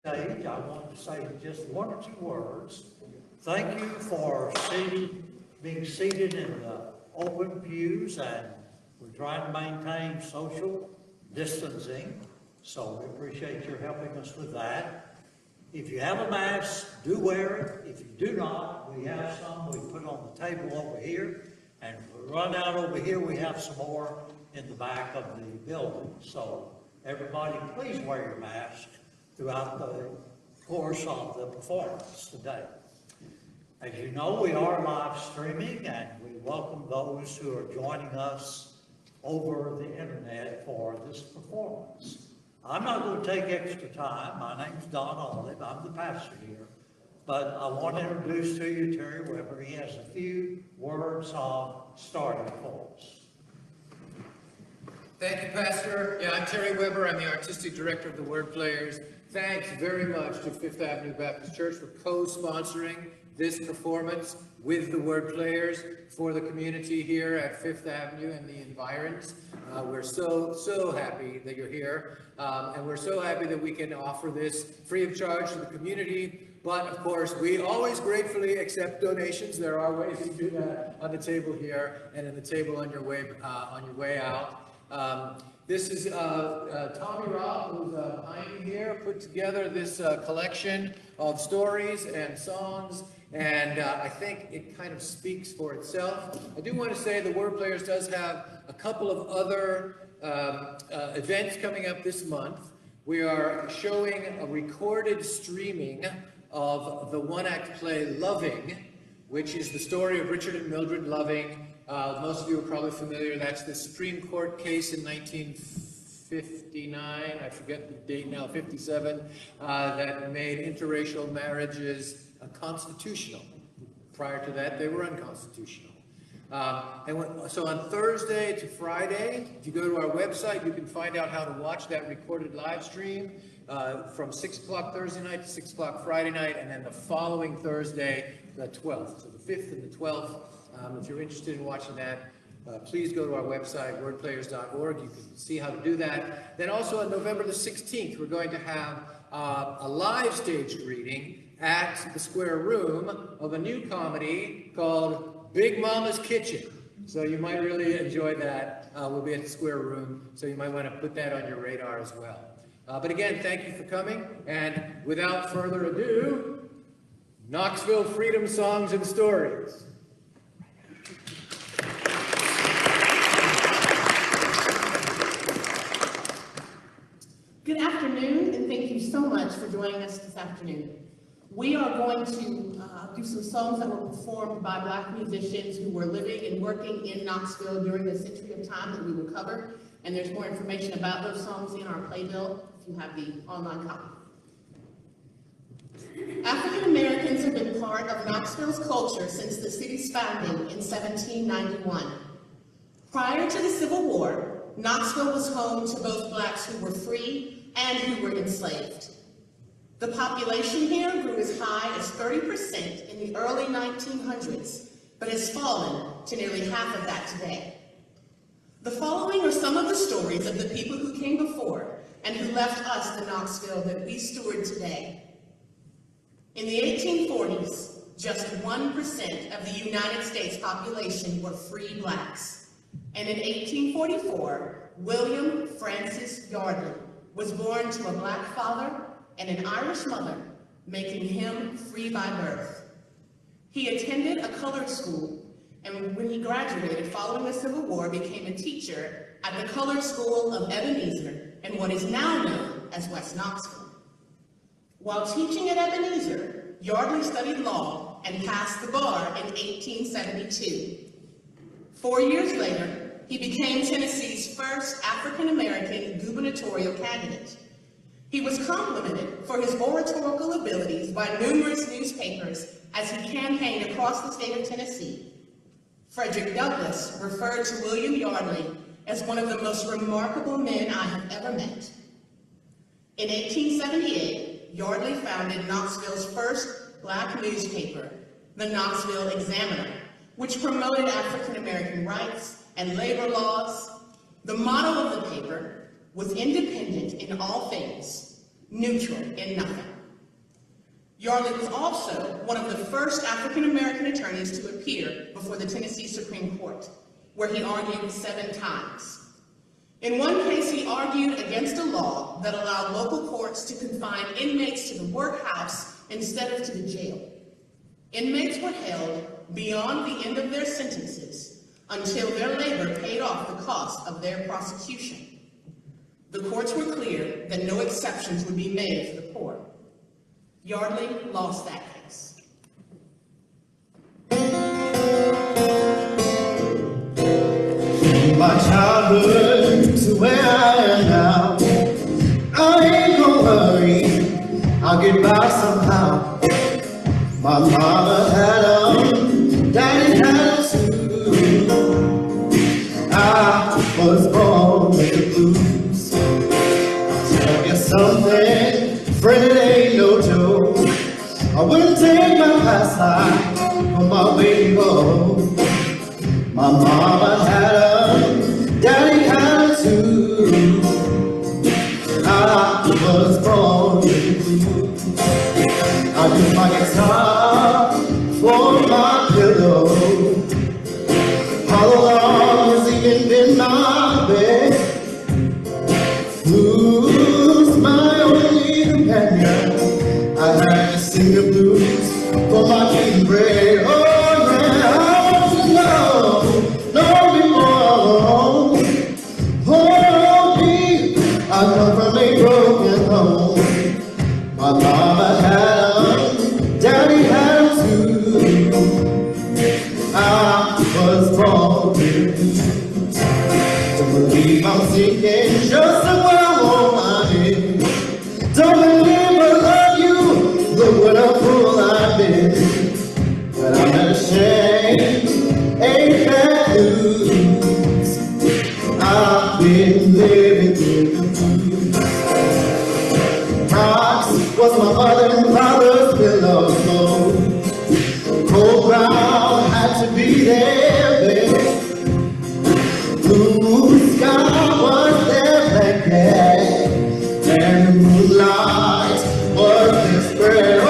Stage, I want to say just one or two words. Thank you for being seated in the open pews, and we're trying to maintain social distancing, so we appreciate your helping us with that. If you have a mask, do wear it. If you do not, we have some we put on the table over here, and if we run out over here, we have some more in the back of the building. So everybody, please wear your mask throughout the course of the performance today. As you know, we are live streaming, and we welcome those who are joining us over the internet for this performance. I'm not going to take extra time. My name's Don Olive. I'm the pastor here. But I want to introduce to you Terry Weber. He has a few words of starting for us. Thank you, Pastor. Yeah, I'm Terry Weber. I'm the Artistic Director of the Word Players. Thanks very much to Fifth Avenue Baptist Church for co-sponsoring this performance with the Word Players for the community here at Fifth Avenue and the environs. We're so happy that you're here, and we're so happy that we can offer this free of charge to the community. But of course, we always gratefully accept donations. There are ways to do that on the table here and in the table on your way out. This is Tommy Robb, who's behind me here, put together this collection of stories and songs, and I think it kind of speaks for itself. I do want to say the Word Players does have a couple of other events coming up this month. We are showing a recorded streaming of the one-act play Loving, which is the story of Richard and Mildred Loving. Most of you are probably familiar. That's the Supreme Court case in 1959, I forget the date now, 57, that made interracial marriages constitutional. Prior to that, they were unconstitutional. So on Thursday to Friday, if you go to our website, you can find out how to watch that recorded live stream from 6 o'clock Thursday night to 6 o'clock Friday night, and then the following Thursday, the 12th. So the 5th and the 12th. If you're interested in watching that, please go to our website, wordplayers.org. You can see how to do that. Then also on November the 16th, we're going to have a live staged reading at the Square Room of a new comedy called Big Mama's Kitchen. So you might really enjoy that. We'll be at the Square Room, so you might want to put that on your radar as well. But again, thank you for coming. And without further ado, Knoxville Freedom Songs and Stories. Good afternoon, and thank you so much for joining us this afternoon. We are going to do some songs that were performed by Black musicians who were living and working in Knoxville during the century of time that we will cover, and there's more information about those songs in our playbill if you have the online copy. African Americans have been part of Knoxville's culture since the city's founding in 1791. Prior to the Civil War, Knoxville was home to both Blacks who were free and who were enslaved. The population here grew as high as 30% in the early 1900s, but has fallen to nearly half of that today. The following are some of the stories of the people who came before and who left us the Knoxville that we steward today. In the 1840s, just 1% of the United States population were free Blacks. And in 1844, William Francis Yardley was born to a Black father and an Irish mother, making him free by birth. He attended a colored school, and when he graduated following the Civil War, became a teacher at the Colored School of Ebenezer in what is now known as West Knoxville. While teaching at Ebenezer, Yardley studied law and passed the bar in 1872. 4 years later, he became Tennessee's first African-American gubernatorial candidate. He was complimented for his oratorical abilities by numerous newspapers as he campaigned across the state of Tennessee. Frederick Douglass referred to William Yardley as one of the most remarkable men I have ever met. In 1878, Yardley founded Knoxville's first Black newspaper, the Knoxville Examiner, which promoted African-American rights and labor laws. The motto of the paper was independent in all things, neutral in nothing. Yardley was also one of the first African-American attorneys to appear before the Tennessee Supreme Court, where he argued 7 times. In one case, he argued against a law that allowed local courts to confine inmates to the workhouse instead of to the jail. Inmates were held beyond the end of their sentences until their labor paid off the cost of their prosecution. The courts were clear that no exceptions would be made for the poor. Yardley lost that case. My childhood to where I am now, I ain't gonna worry, I'll get by somehow. My mama had 'em, daddy had 'em too. I was born with the blues. I'll tell you something, friend, it ain't no joke. I wouldn't take my past life on my way home. My mama had 'em, daddy had 'em too. I was born with the blues. I use my guitar for my pillow. All along has even been my bed. Blues, my only companion. I had to sing the blues for my eating bread. Oh yeah, I want to know before. Oh me, I come from a broken home. My mama had 'em, daddy had 'em too. I was born with blues. Don't believe I'm singing just the way I want mine. Don't believe I love you, look what a fool I've been. But I'm not ashamed, ain't that blues. I've been living with the blues. Rocks was my mother and father's pillow. Cold ground had to be there, baby. Blue sky was their blanket, and the moonlight was their spread. Oh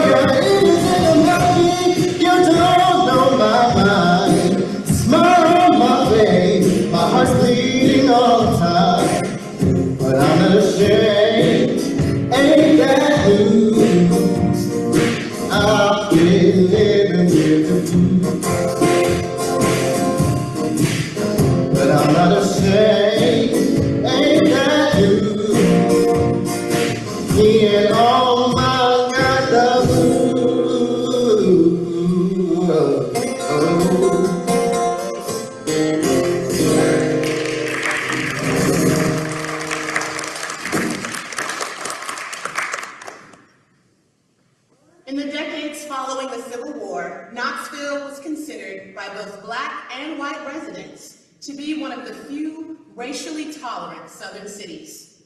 yeah, anything about me, you don't know my mind. Smile on my face, my heart's bleeding all the time. But I'm not ashamed, ain't that blues. I've been living with the blues. But I'm not ashamed, ain't that blues. Me and all my got the blues. In the decades following the Civil War, Knoxville was considered by both Black and white residents to be one of the few racially tolerant Southern cities.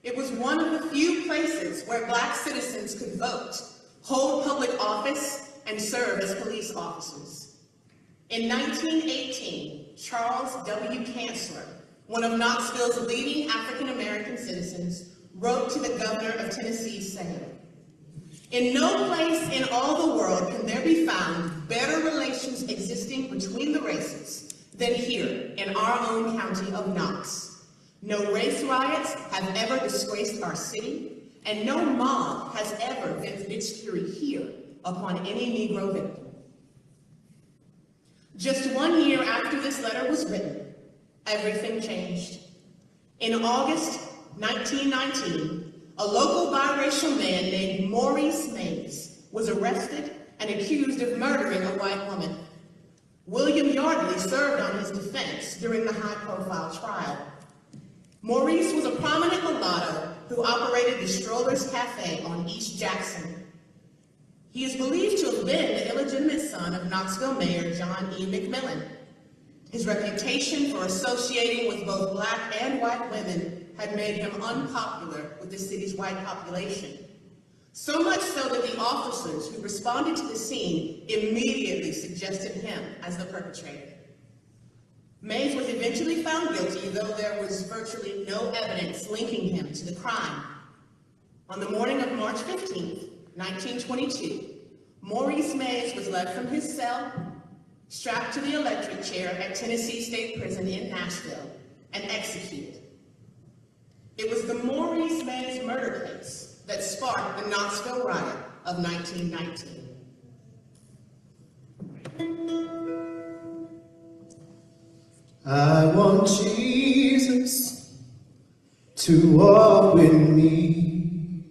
It was one of the few places where Black citizens could vote, hold public office, and serve as police officers. In 1918, Charles W. Chancellor, one of Knoxville's leading African-American citizens, wrote to the governor of Tennessee saying, "In no place in all the world can there be found better relations existing between the races than here in our own county of Knox. No race riots have ever disgraced our city, and no mob has ever vented its fury here upon any Negro victim." Just 1 year after this letter was written, everything changed. In August 1919, a local biracial man named Maurice Mays was arrested and accused of murdering a white woman. William Yardley served on his defense during the high-profile trial. Maurice was a prominent mulatto who operated the Strollers Cafe on East Jackson. He is believed to have been the illegitimate son of Knoxville Mayor John E. McMillan. His reputation for associating with both Black and white women had made him unpopular with the city's white population. So much so that the officers who responded to the scene immediately suggested him as the perpetrator. Mays was eventually found guilty, though there was virtually no evidence linking him to the crime. On the morning of March 15th, 1922, Maurice Mays was led from his cell, strapped to the electric chair at Tennessee State Prison in Nashville, and executed. It was the Maurice Mays murder case that sparked the Knoxville riot of 1919. I want Jesus to walk with me.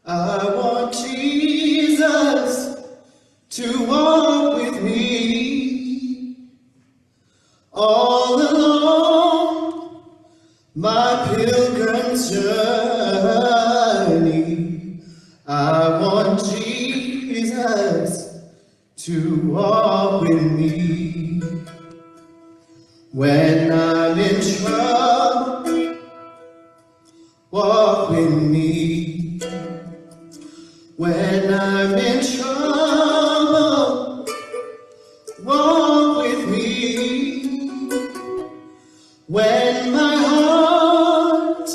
I want Jesus to walk with me all along my pilgrim's journey. I want Jesus to walk with me. When I'm in trouble, walk with me. When I'm in trouble, walk with me. When my heart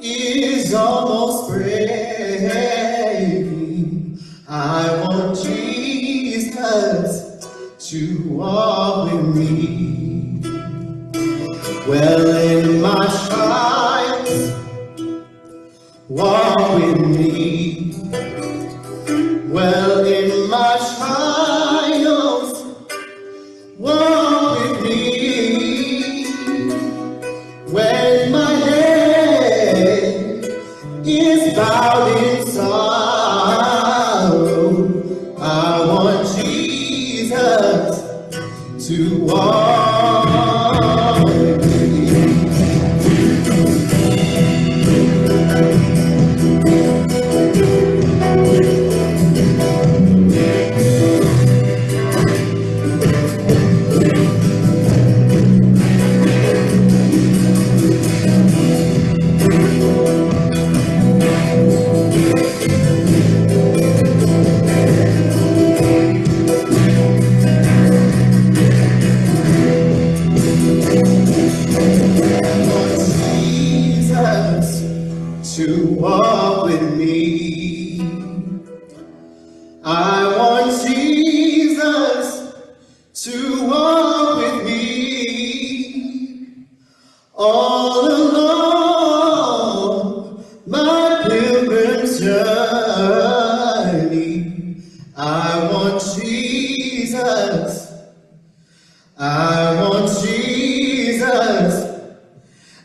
is almost breaking, I want Jesus to walk with me. Well, in my trials, walk with me. Well, in my trials, walk with me. When my head is bowed in sorrow, I want Jesus to walk with me. To walk with me. I want Jesus to walk with me all along my pilgrim's journey. I want Jesus. I want Jesus.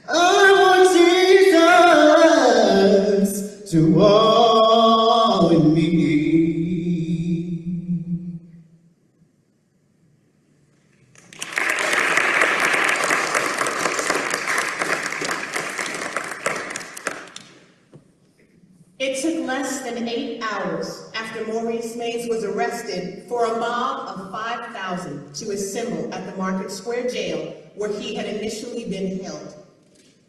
I want Jesus to walk with me. It took less than 8 hours after Maurice Mays was arrested for a mob of 5,000 to assemble at the Market Square jail where he had initially been held.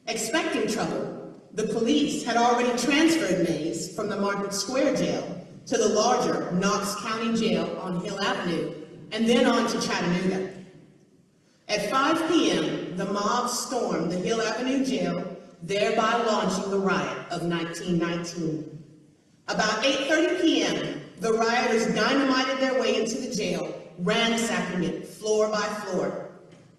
Expecting trouble, the police had already transferred Mays from the Market Square jail to the larger Knox County Jail on Hill Avenue and then on to Chattanooga. At 5 p.m., the mob stormed the Hill Avenue jail, thereby launching the riot of 1919. About 8:30 p.m., the rioters dynamited their way into the jail, ransacking it floor by floor.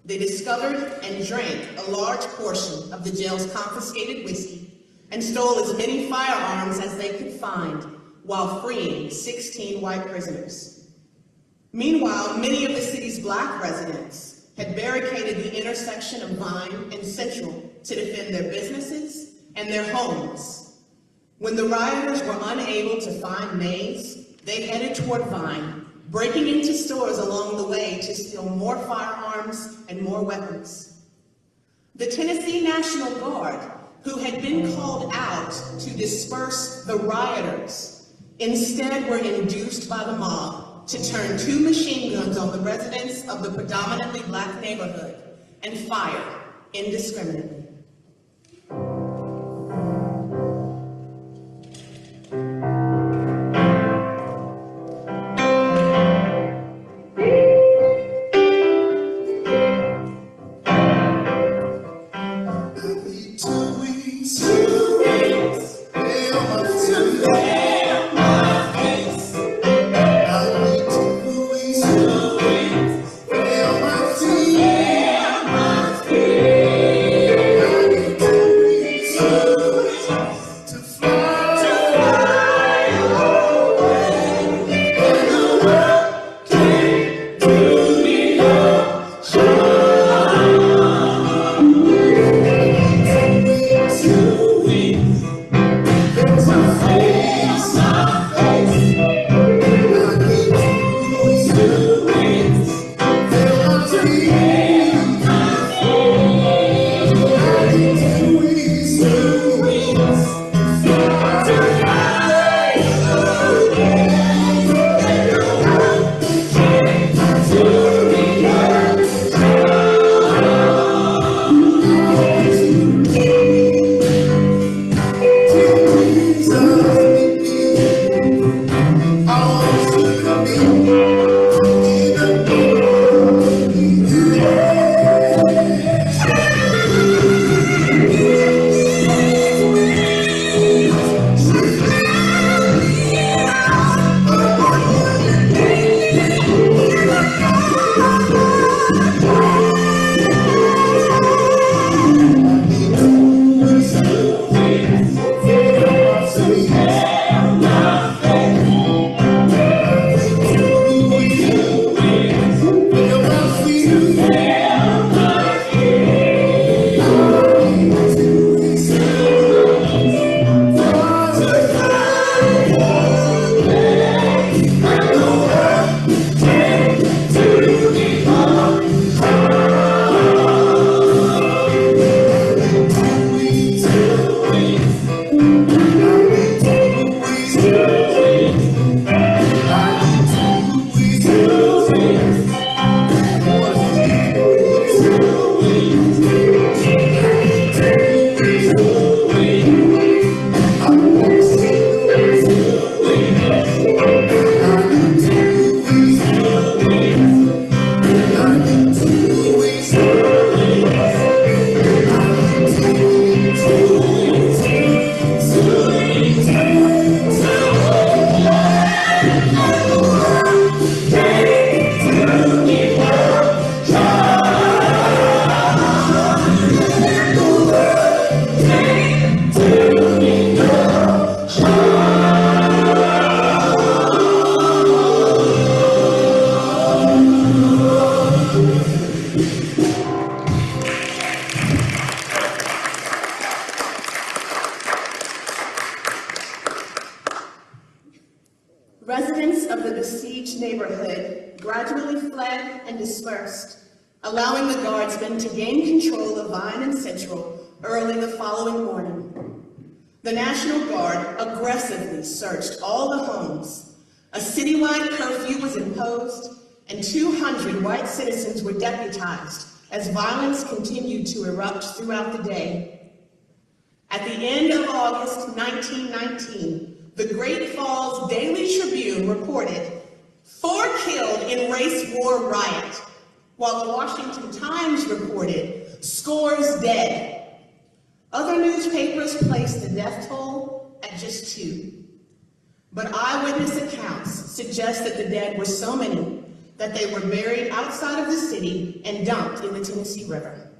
They discovered and drank a large portion of the jail's confiscated whiskey and stole as many firearms as they could find while freeing 16 white prisoners. Meanwhile, many of the city's black residents had barricaded the intersection of Vine and Central to defend their businesses and their homes. When the rioters were unable to find Mays, they headed toward Vine, breaking into stores along the way to steal more firearms and more weapons. The Tennessee National Guard, who had been called out to disperse the rioters, instead were induced by the mob to turn 2 machine guns on the residents of the predominantly black neighborhood and fire indiscriminately. Two weeks, they almost took each neighborhood gradually fled and dispersed, allowing the guardsmen to gain control of Vine and Central early the following morning. The National Guard aggressively searched all the homes. A citywide curfew was imposed, and 200 white citizens were deputized as violence continued to erupt throughout the day. At the end of August 1919, the Great Falls Daily Tribune reported 4 killed in race war riot, while the Washington Times reported scores dead. Other newspapers placed the death toll at just 2. But eyewitness accounts suggest that the dead were so many that they were buried outside of the city and dumped in the Tennessee River.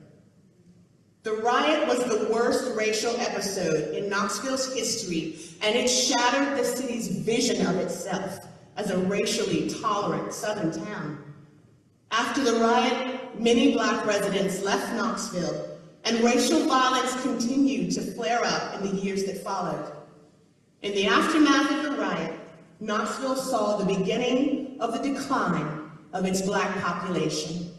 The riot was the worst racial episode in Knoxville's history, and it shattered the city's vision of itself as a racially tolerant Southern town. After the riot, many Black residents left Knoxville, and racial violence continued to flare up in the years that followed. In the aftermath of the riot, Knoxville saw the beginning of the decline of its Black population.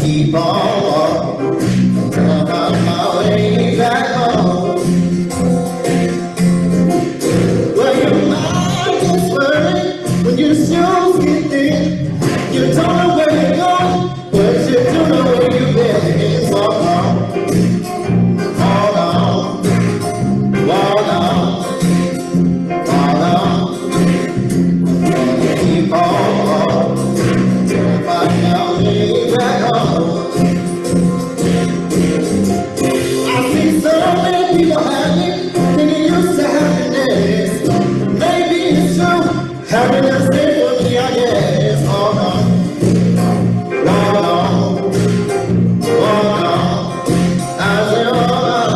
Keep on my way back home. Well, your mind gets worried when your shoes get thin. You don't know where you're going, but you do know where you've been. Walk on, walk on, walk on, walk on. Keep on till I find my way back home. People happy, thinking used to happiness. Maybe it's true, happiness is for me, I guess. Walk on, walk on, I say walk on.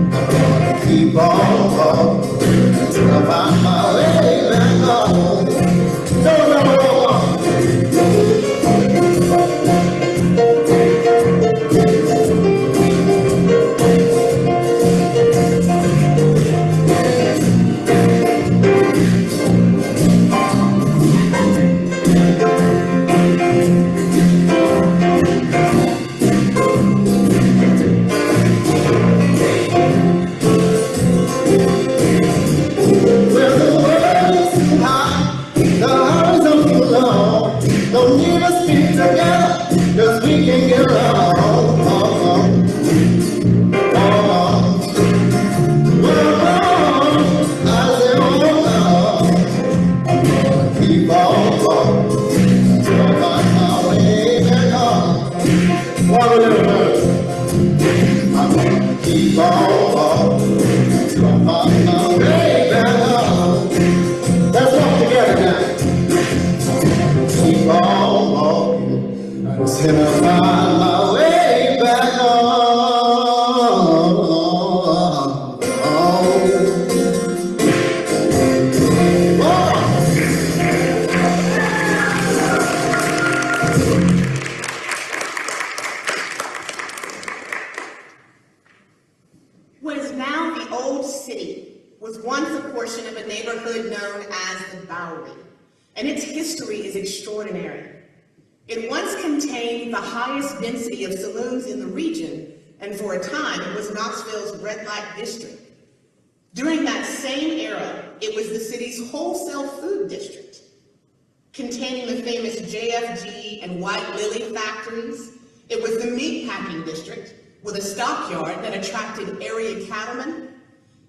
I'm gonna keep on walking till I find my way back home. Don't know walk on. Don't need us be together, cause we can get along. I say keep on walking till I find my way back home. Walk a little bit. I'm gonna keep on walking till I find my way back home. Let's walk together now. Keep on walking until I find my way back home. What is now the Old City was once a portion of a neighborhood known as the Bowery, and its history is extraordinary. It once contained the highest density of saloons in the region, and for a time it was Knoxville's red light district. During that same era, it was the city's wholesale food district, containing the famous JFG and White Lily factories. It was the meatpacking district, with a stockyard that attracted area cattlemen.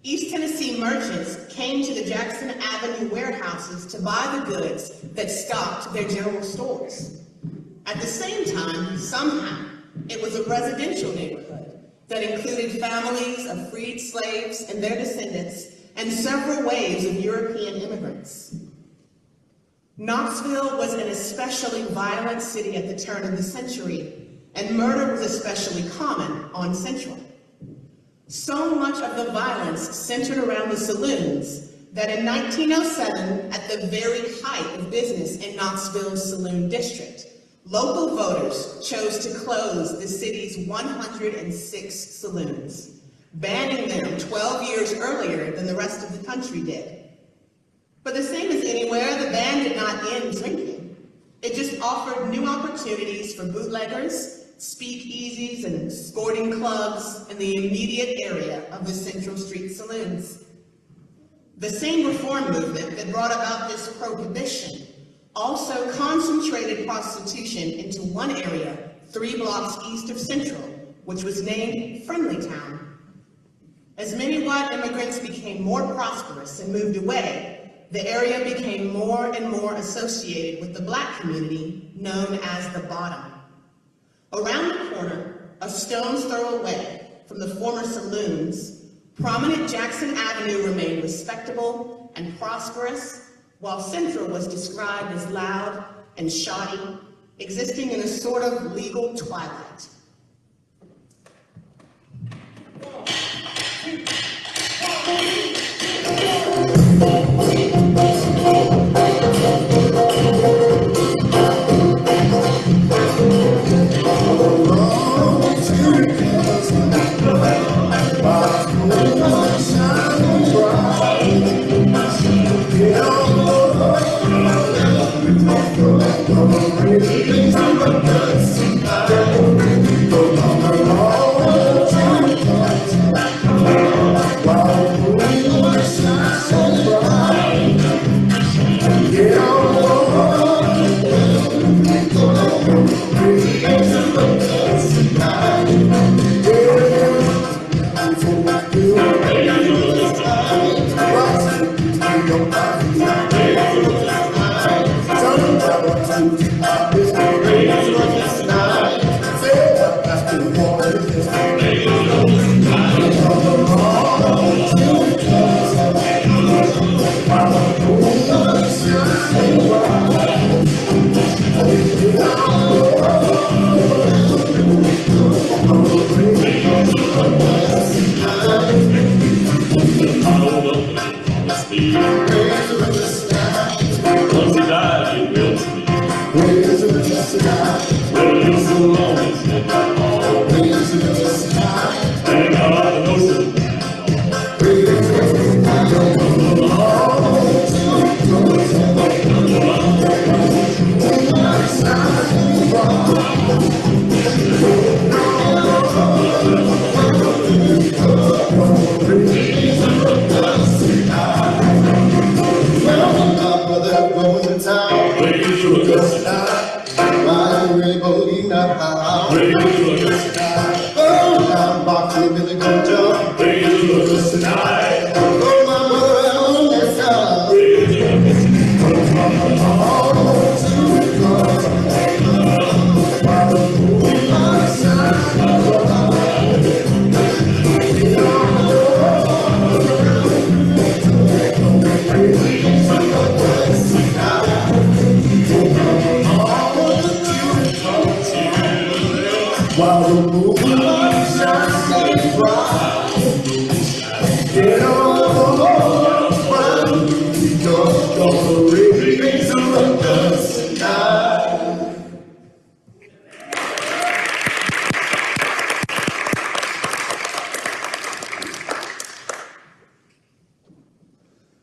East Tennessee merchants came to the Jackson Avenue warehouses to buy the goods that stocked their general stores. At the same time, somehow, it was a residential neighborhood that included families of freed slaves and their descendants and several waves of European immigrants. Knoxville was an especially violent city at the turn of the century, and murder was especially common on Central. So much of the violence centered around the saloons that in 1907, at the very height of business in Knoxville's saloon district, local voters chose to close the city's 106 saloons, banning them 12 years earlier than the rest of the country did. But the same as anywhere, the ban did not end drinking. It just offered new opportunities for bootleggers, speakeasies, and sporting clubs in the immediate area of the Central Street saloons. The same reform movement that brought about this prohibition also concentrated prostitution into one area 3 blocks east of Central, which was named Friendlytown. As many white immigrants became more prosperous and moved away, the area became more and more associated with the Black community known as the Bottom. Around the corner, a stone's throw away from the former saloons, prominent Jackson Avenue remained respectable and prosperous, while Central was described as loud and shoddy, existing in a sort of legal twilight.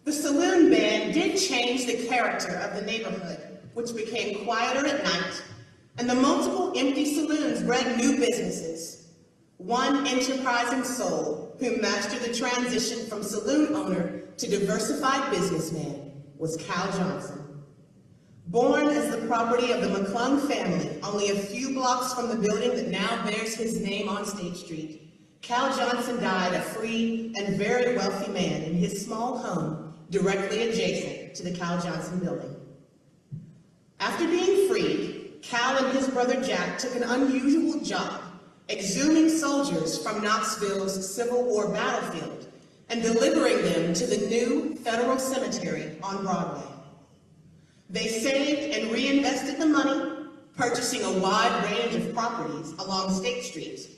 The saloon ban did change the character of the neighborhood, which became quieter at night, and the multiple empty saloons bred new businesses. One enterprising soul who mastered the transition from saloon owner to diversified businessman was Cal Johnson. Born as the property of the McClung family only a few blocks from the building that now bears his name on State Street, Cal Johnson died a free and very wealthy man in his small home directly adjacent to the Cal Johnson building. After being freed, Cal and his brother Jack took an unusual job, exhuming soldiers from Knoxville's Civil War battlefield and delivering them to the new federal cemetery on Broadway. They saved and reinvested the money, purchasing a wide range of properties along State Street.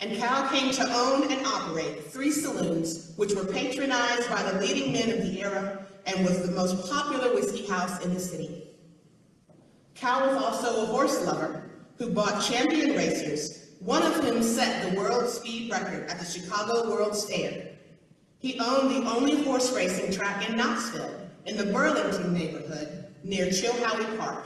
and Cal came to own and operate 3 saloons, which were patronized by the leading men of the era and was the most popular whiskey house in the city. Cal was also a horse lover who bought champion racers, one of whom set the world speed record at the Chicago World Fair. He owned the only horse racing track in Knoxville, in the Burlington neighborhood near Chilhowie Park.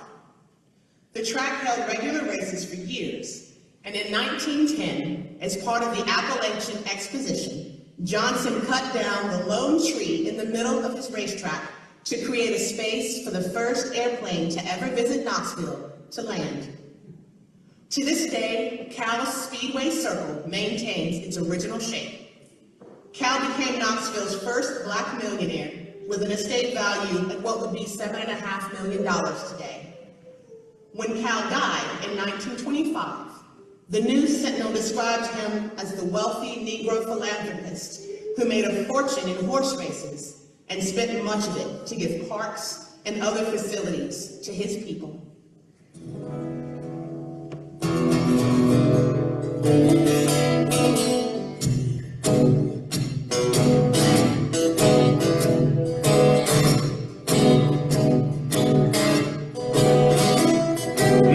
The track held regular races for years, and in 1910, as part of the Appalachian Exposition, Johnson cut down the lone tree in the middle of his racetrack to create a space for the first airplane to ever visit Knoxville to land. To this day, Cal's Speedway Circle maintains its original shape. Cal became Knoxville's first black millionaire with an estate value at what would be $7.5 million today. When Cal died in 1925, the News Sentinel described him as the wealthy Negro philanthropist who made a fortune in horse races and spent much of it to give parks and other facilities to his people.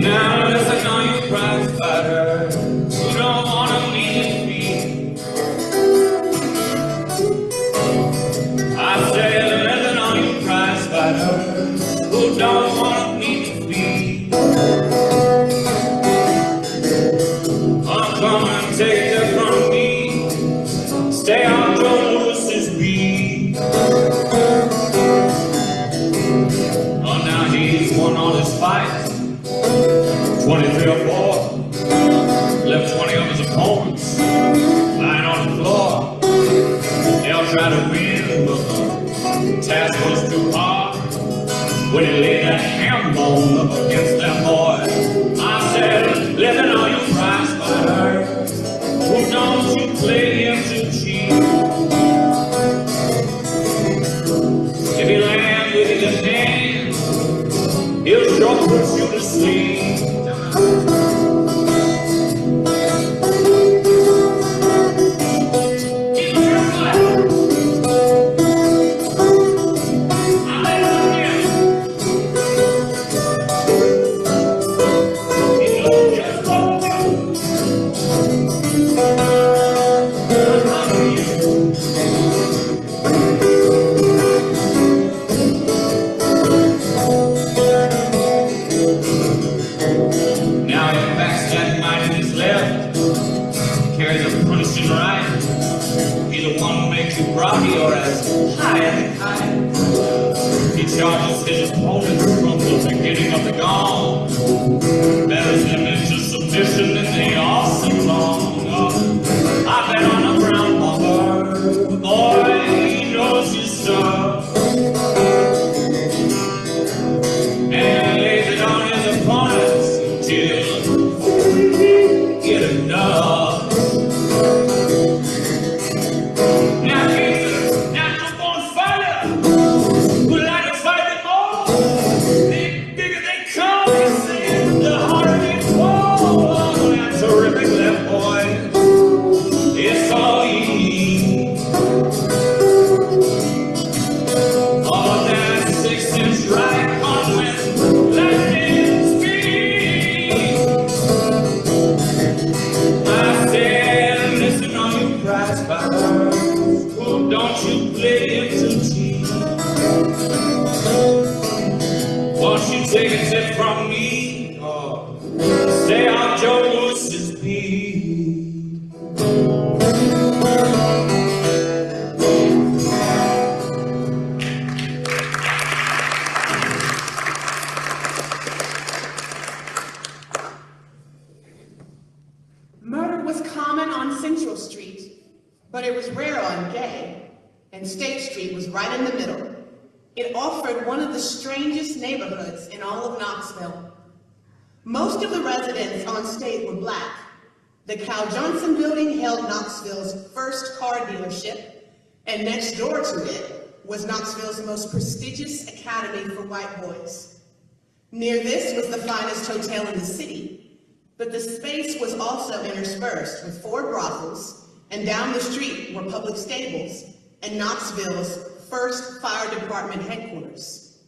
Now listen, all you prize fighters who don't wanna meet me. I say, listen, all you prize fighters who don't wanna meet me. I'm gonna take it from me. Stay on Joe Lewis's beat. Oh, now he's won all his fights. 23 or 4, left 20 of his opponents lying on the floor. They all tried to win, but the task was too hard. When he laid that ham bone up against that boy, I said, living on your prize fighters, who don't you play him to cheat? If he lands with his hands, he'll sure put you to sleep. Or as high as a kite. He charges his opponents from the beginning of the gong, batters them into submission and they all sing along. I bet on a brown bomber, boy, he knows his stuff, and he lays it on his opponents until he get enough. Take a tip from me, or stay on Joe Lewis's beat. Murder was common on Central Street, but it was rare on Gay, and State Street was right in the middle. It offered one of the strangest neighborhoods in all of Knoxville. Most of the residents on State were black. The Cal Johnson building held Knoxville's first car dealership, and next door to it was Knoxville's most prestigious academy for white boys. Near this was the finest hotel in the city, But the space was also interspersed with 4 brothels, and down the street were public stables and Knoxville's first fire department headquarters.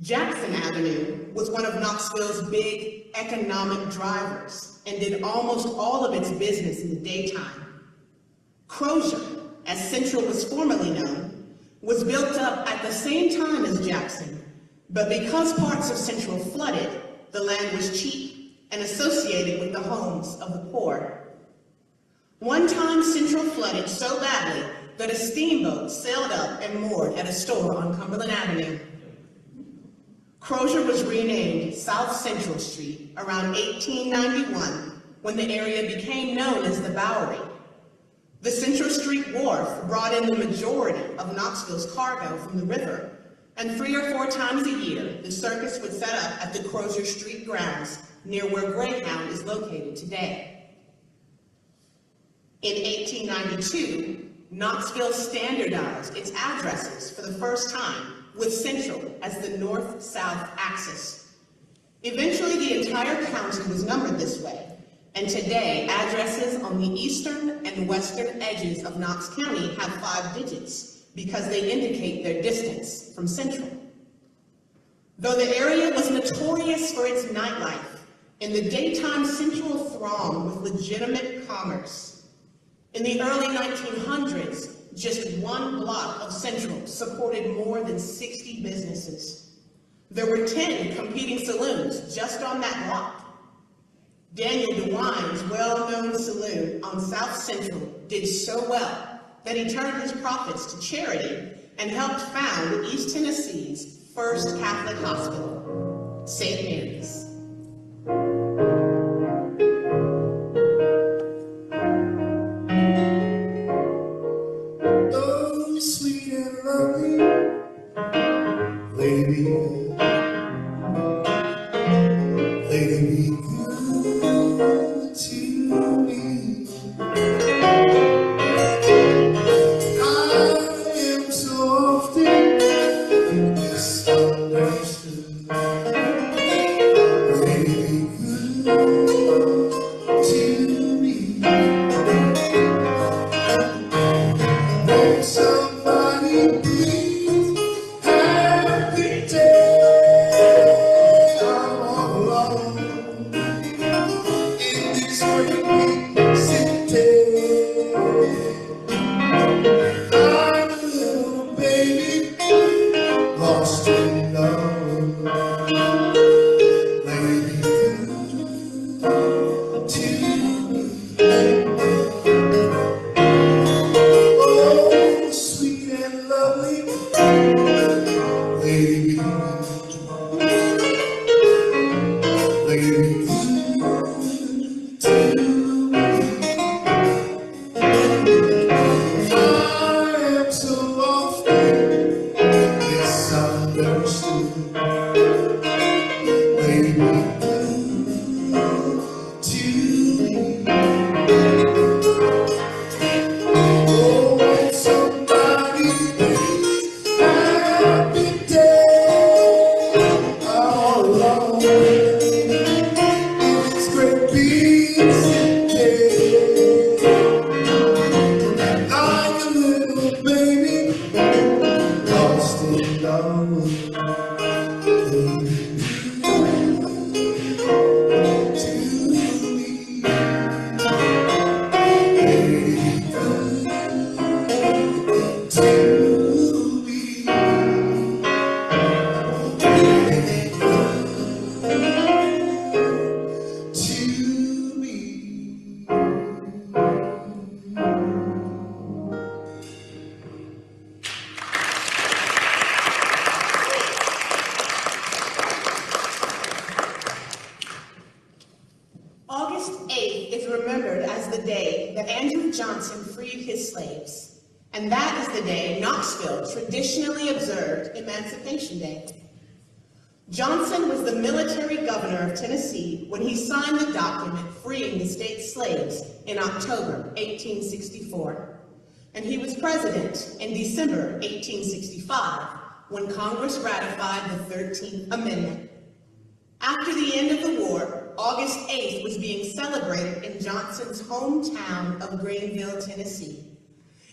Jackson Avenue was one of Knoxville's big economic drivers and did almost all of its business in the daytime. Crozier, as Central was formerly known, was built up at the same time as Jackson, but because parts of Central flooded, the land was cheap and associated with the homes of the poor. One time Central flooded so badly that a steamboat sailed up and moored at a store on Cumberland Avenue. Crozier was renamed South Central Street around 1891 when the area became known as the Bowery. The Central Street Wharf brought in the majority of Knoxville's cargo from the river, and 3 or 4 times a year, the circus would set up at the Crozier Street grounds near where Greyhound is located today. In 1892, Knoxville standardized its addresses for the first time with Central as the north-south axis. Eventually, the entire county was numbered this way, and today, addresses on the eastern and western edges of Knox County have 5 digits because they indicate their distance from Central. Though the area was notorious for its nightlife, in the daytime Central thronged with legitimate commerce. In the early 1900s, just 1 block of Central supported more than 60 businesses. There were 10 competing saloons just on that block. Daniel DeWine's well-known saloon on South Central did so well that he turned his profits to charity and helped found East Tennessee's first Catholic hospital, St. Mary's. Oh, sweet and lovely lady, lady, be good to me. I am so often misunderstood. Lady, be good to me. Won't somebody please have me day? I'm all alone in this great big city. I'm a little baby lost in love. Lady, good to me. Oh, sweet and lovely lady, lady, good to me. I am so often misunderstood. Lady, good to me. Oh, somebody please have me day. All alone in this great big city. I'm a little baby lost in love. August 8th is remembered as the day that Andrew Johnson freed his slaves, and that is the day Knoxville traditionally observed Emancipation Day. Johnson was the military governor of Tennessee when he signed the document freeing the state's slaves in October 1864, and he was president in December 1865 when Congress ratified the 13th Amendment. After the end of the war, August 8th was being celebrated in Johnson's hometown of Greenville, Tennessee.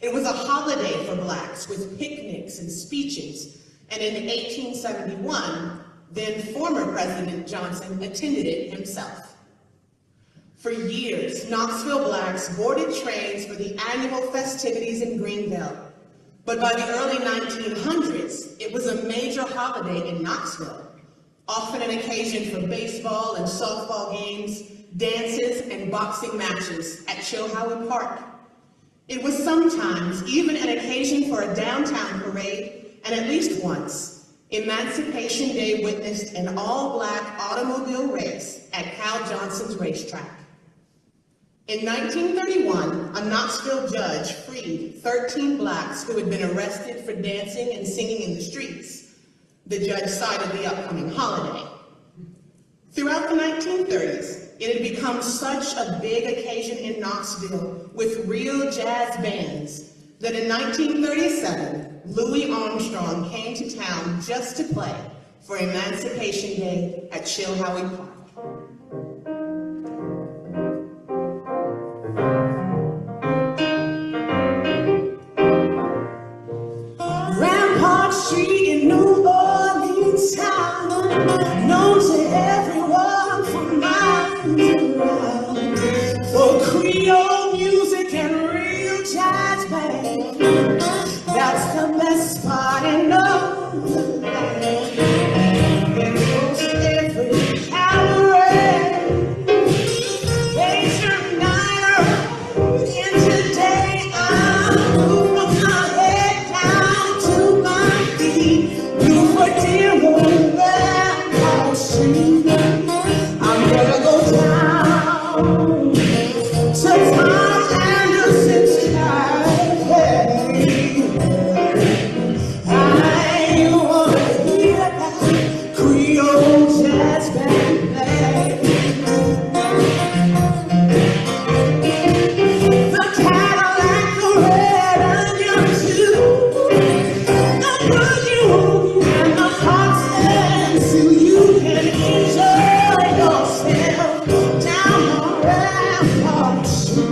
It was a holiday for Blacks with picnics and speeches, and in 1871, then former President Johnson attended it himself. For years, Knoxville Blacks boarded trains for the annual festivities in Greenville, but by the early 1900s, it was a major holiday in Knoxville, often an occasion for baseball and softball games, dances, and boxing matches at Chilhowie Park. It was sometimes even an occasion for a downtown parade, and at least once, Emancipation Day witnessed an all-black automobile race at Cal Johnson's racetrack. In 1931, a Knoxville judge freed 13 Blacks who had been arrested for dancing and singing in the streets. The judge cited the upcoming holiday. Throughout the 1930s, it had become such a big occasion in Knoxville with real jazz bands that in 1937, Louis Armstrong came to town just to play for Emancipation Day at Chilhowie Park. Rampart Street in New Orleans town, known to everyone for miles around, for Creole music and real jazz band. That's the best part in all the land. In most every cabaret, they turn night around, and today I move from my head down to my feet. You for dear old Rampart Street. I'm gonna go down to Tom Anderson's cafe. I wanna hear that Creole jazz band play. The Cadillac, the red onion too, the boogie woogie and the foxes, so you can enjoy yourself down on Rampart Street.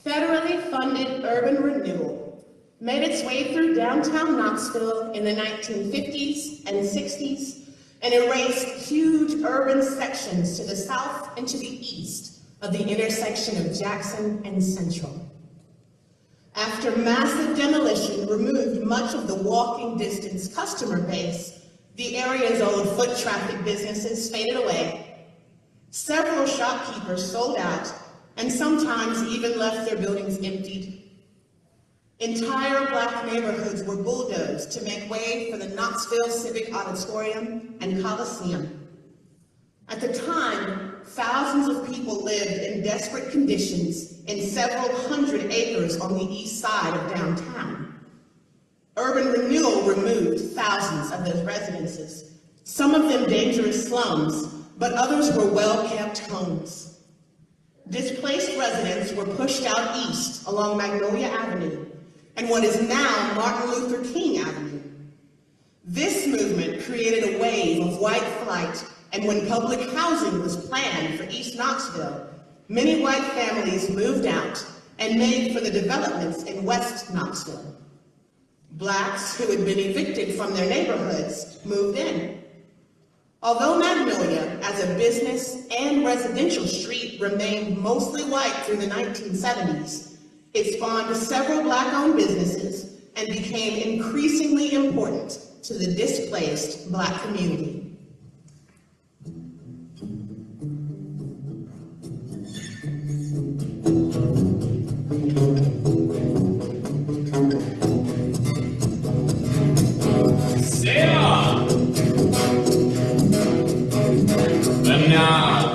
Federally funded urban renewal made its way through downtown Knoxville in the 1950s and 60s and erased huge urban sections to the south and to the east of the intersection of Jackson and Central. After massive demolition removed much of the walking distance customer base, the area's old foot traffic businesses faded away. Several shopkeepers sold out and sometimes even left their buildings emptied. Entire Black neighborhoods were bulldozed to make way for the Knoxville Civic Auditorium and Coliseum. At the time, thousands of people lived in desperate conditions in several hundred acres on the east side of downtown. Urban renewal removed thousands of those residences. some of them dangerous slums, but others were well-kept homes. Displaced residents were pushed out east along Magnolia Avenue and what is now Martin Luther King Avenue. This movement created a wave of white flight, and when public housing was planned for East Knoxville, many white families moved out and made for the developments in West Knoxville. Blacks who had been evicted from their neighborhoods moved in. Although Magnolia, as a business and residential street, remained mostly white through the 1970s, it spawned several Black-owned businesses and became increasingly important to the displaced Black community.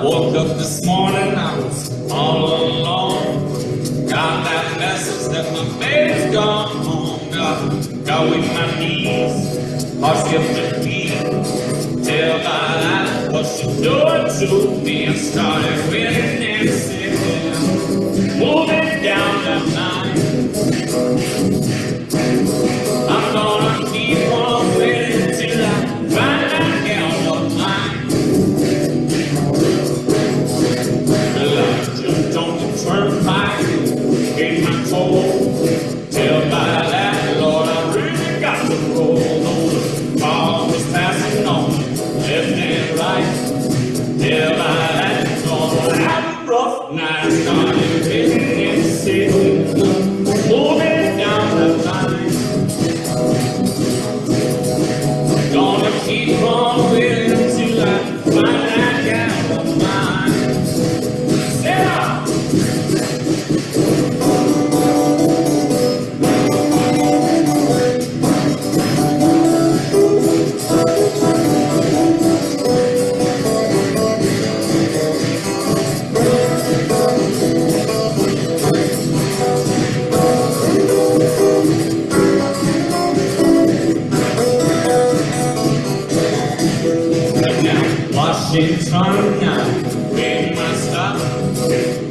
Woke up this morning, I was all alone. Got that message that my baby's gone home. Got weak my knees, heart skipped a beat. Tell by that what she doing to me. I started winning and singing, moving down that line. I'm gonna keep on winning till I find that gal of mine. Turnpike, in my toe. Tell by that, Lord, I really got to roll. The car was passing on, left and right. Tell by that, Lord, I have a rough night. Started getting in the city, moving down the line. Gonna keep on winning till I find that gal of mine. Sarah! Washington, waiting my stop.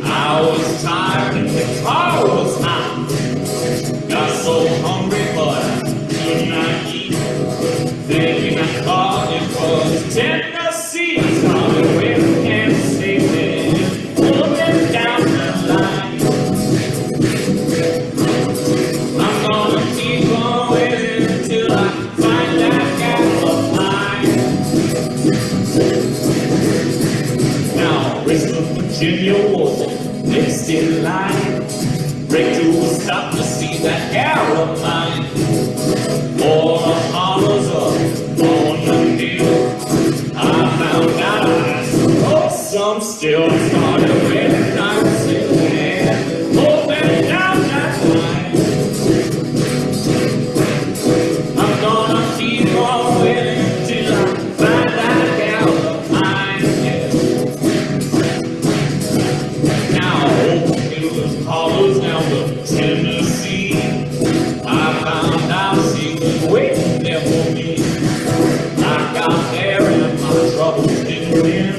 I was tired and the car was hot. Got so hungry, but I could not eat. Thinking I thought it was Tennessee. I started winning and singing, moving down the line. I'm gonna keep on winning till I find that gal of mine. Now, Richmond, Virginia was next in line. Break to a stop to see that gal of mine. All the hollers up on the hill. I found out I suppose some still started winning. I'm singing, moving down that line. I'm gonna keep on winning till I find that gal of mine. Now, it was hollers down to Tennessee. I found out she was waiting there for me. I got there and my troubles didn't end.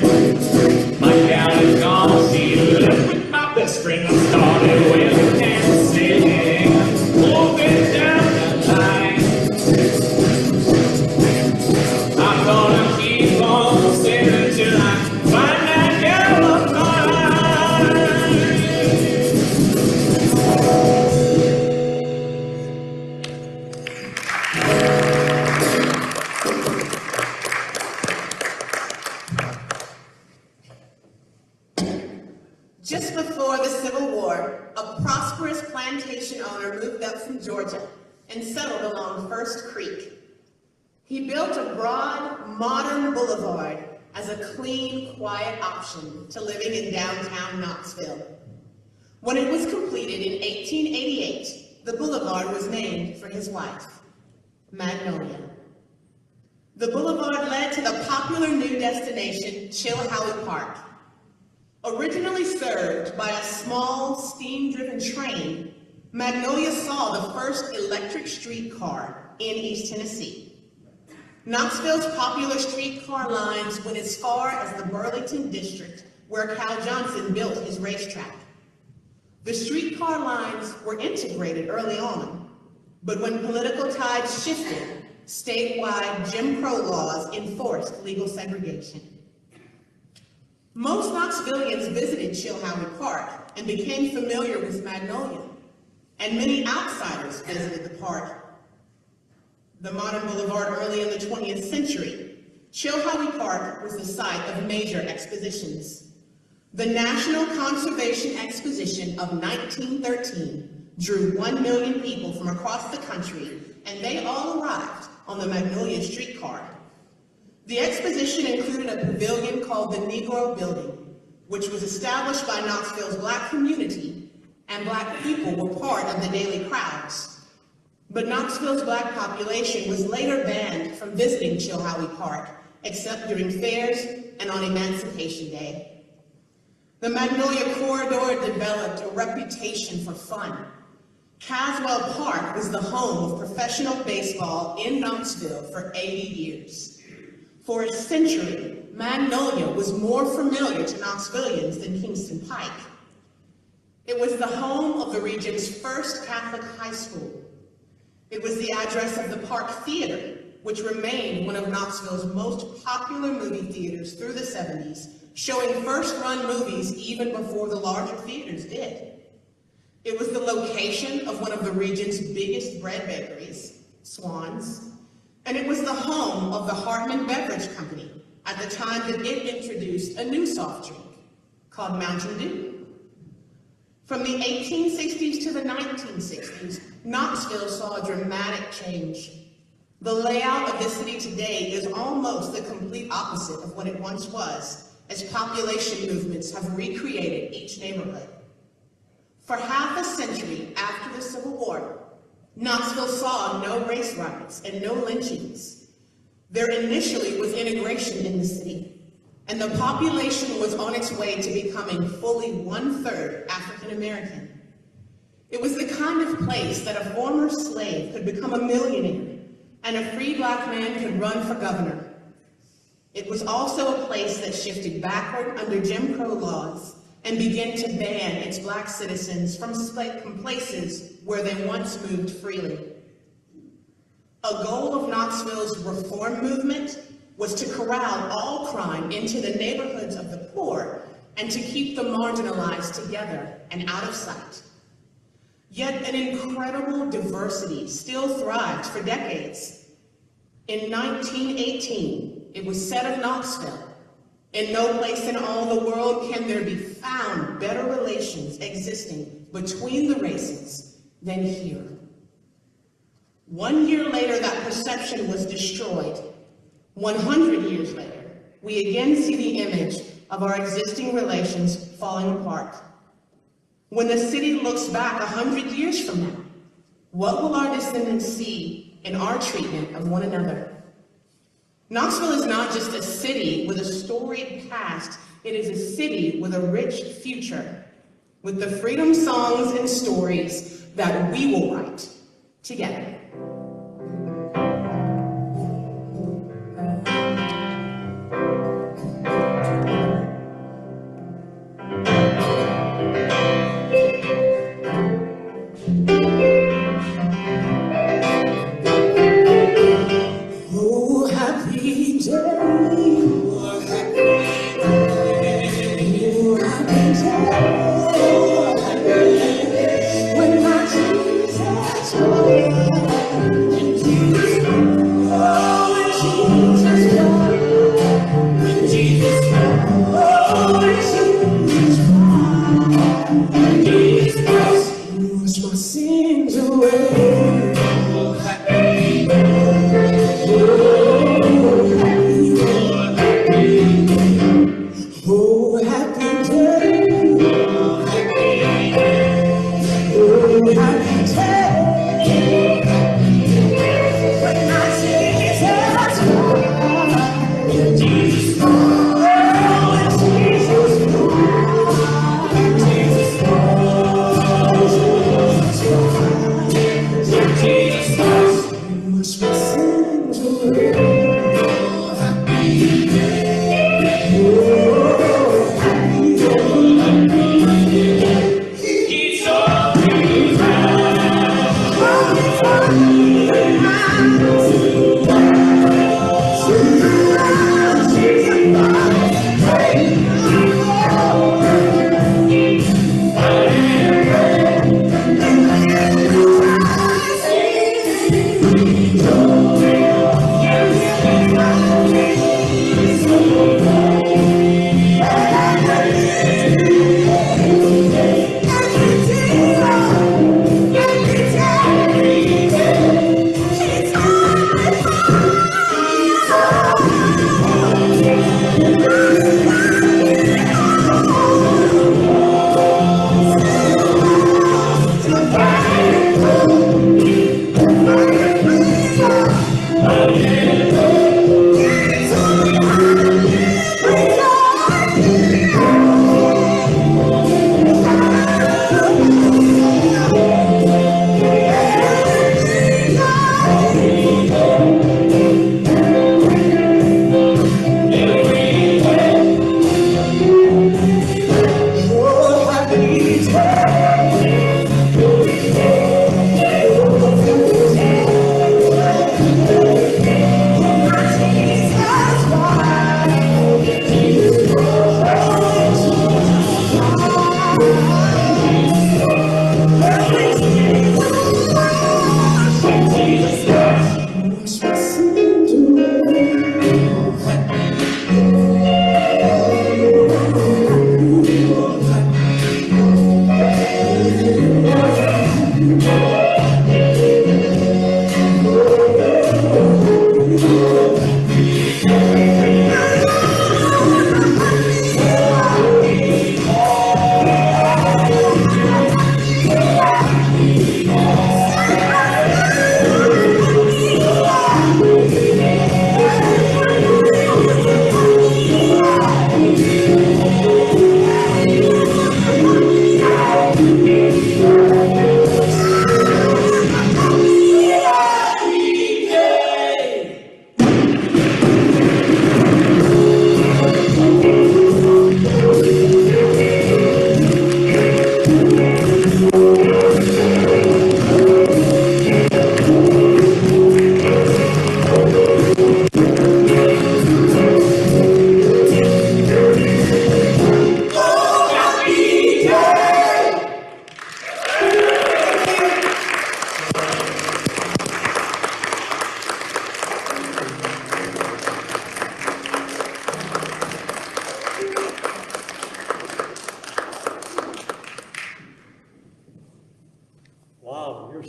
My gal is gone, she left with my best friend. I started winning and singing, moving down the line. I'm gonna keep on singing till I find that gal of mine. Just before the Civil War, a prosperous plantation owner moved up from Georgia and settled along First Creek. He built a broad, modern boulevard as a clean, quiet option to living in downtown Knoxville. When it was completed in 1888, the boulevard was named for his wife, Magnolia. The boulevard led to the popular new destination, Chilhowie Park. Originally served by a small, steam-driven train, Magnolia saw the first electric streetcar in East Tennessee. Knoxville's popular streetcar lines went as far as the Burlington district, where Cal Johnson built his racetrack. The streetcar lines were integrated early on, but when political tides shifted, statewide Jim Crow laws enforced legal segregation. Most Knoxvillians visited Chilhowie Park and became familiar with Magnolia, and many outsiders visited the park. The modern boulevard early in the 20th century, Chilhowie Park was the site of major expositions. The National Conservation Exposition of 1913 drew 1 million people from across the country, and they all arrived on the Magnolia streetcar. The exposition included a pavilion called the Negro Building, which was established by Knoxville's Black community, and Black people were part of the daily crowds. But Knoxville's Black population was later banned from visiting Chilhowie Park, except during fairs and on Emancipation Day. The Magnolia Corridor developed a reputation for fun. Caswell Park was the home of professional baseball in Knoxville for 80 years. For a century, Magnolia was more familiar to Knoxvillians than Kingston Pike. It was the home of the region's first Catholic high school. It was the address of the Park Theater, which remained one of Knoxville's most popular movie theaters through the 70s, showing first-run movies even before the larger theaters did. It was the location of one of the region's biggest bread bakeries, Swan's, and it was the home of the Hartman Beverage Company at the time that it introduced a new soft drink called Mountain Dew. From the 1860s to the 1960s, Knoxville saw a dramatic change. The layout of the city today is almost the complete opposite of what it once was, as population movements have recreated each neighborhood. For half a century after the Civil War, Knoxville saw no race riots and no lynchings. There initially was integration in the city, and the population was on its way to becoming fully 1/3 African American. It was the kind of place that a former slave could become a millionaire, and a free Black man could run for governor. It was also a place that shifted backward under Jim Crow laws and began to ban its Black citizens from places where they once moved freely. A goal of Knoxville's reform movement was to corral all crime into the neighborhoods of the poor and to keep the marginalized together and out of sight. Yet an incredible diversity still thrived for decades. In 1918, it was said of Knoxville, "In no place in all the world can there be found better relations existing between the races than here." 1 year later, that perception was destroyed. 100 years later, we again see the image of our existing relations falling apart. When the city looks back 100 years from now, what will our descendants see in our treatment of one another? Knoxville is not just a city with a storied past, it is a city with a rich future, with the freedom songs and stories that we will write together. When my Jesus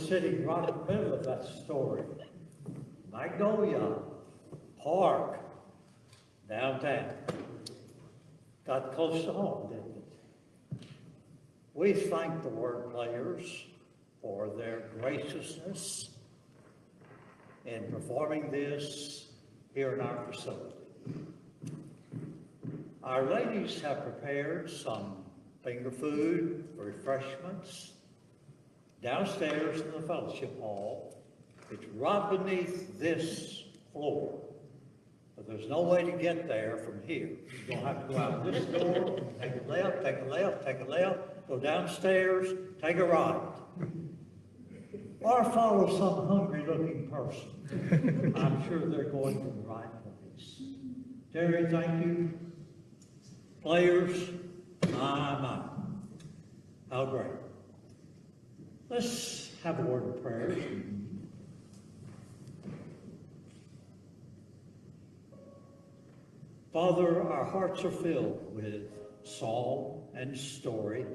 sitting right in the middle of that story. Magnolia Park, downtown. Got close to home, didn't it? We thank the word players for their graciousness in performing this here in our facility. Our ladies have prepared some finger food, refreshments, downstairs in the fellowship hall. It's right beneath this floor, but there's no way to get there from here. You're gonna have to go out this door, take a left, take a left, take a left, go downstairs, take a right. Or follow some hungry-looking person. I'm sure they're going to the right place. Terry, thank you. Players, my. How great. Let's have a word of prayer. Father, our hearts are filled with song and story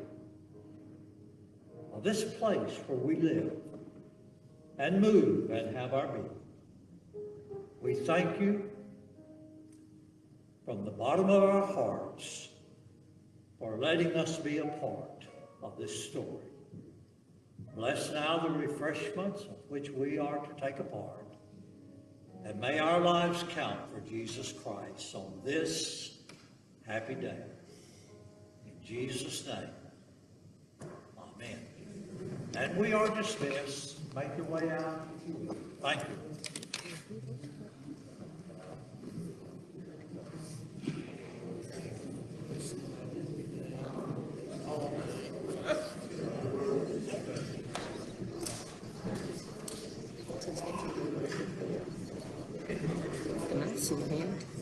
of this place where we live and move and have our being. We thank you from the bottom of our hearts for letting us be a part of this story. Bless now the refreshments of which we are to take a part, and may our lives count for Jesus Christ on this happy day. In Jesus' name, amen. And we are dismissed. Make your way out if you will. Thank you. Can I see the hand?